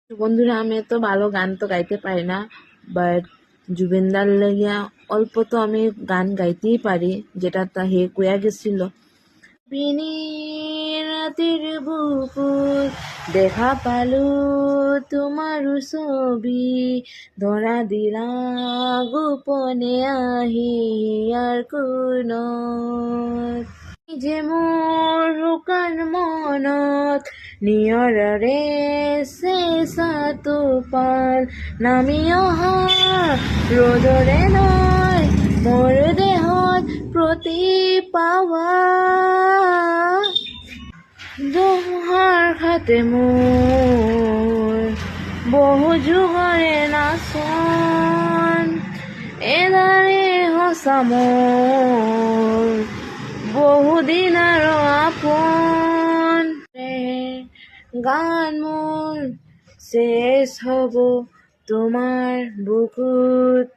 বন্ধুরা, আমি তো ভালো গান তো গাইতে পারি না, বাট জুবিনদার লাগিয়া অল্প তো আমি গান গাইতেই পারি, যেটা তা হে কুয়া গেছিল। বিনি রাতের বুকুর দেখা পালু তোমার ছবি, ধরা দিলা গোপনে আহি আর কোন যে মোৰ শুকান মনত নিয়ৰৰে চেঁচাটো পাল নামি অহা ৰ'দৰে নয় মোৰ দেহত প্ৰতি পাৱা জোহাৰ খাতে মোৰ বহু যুগৰে নাচন এদাৰে সঁচা মোৰ বহুদিন আৰু আপন গান মোৰ শেষ হব তোমার বুকুত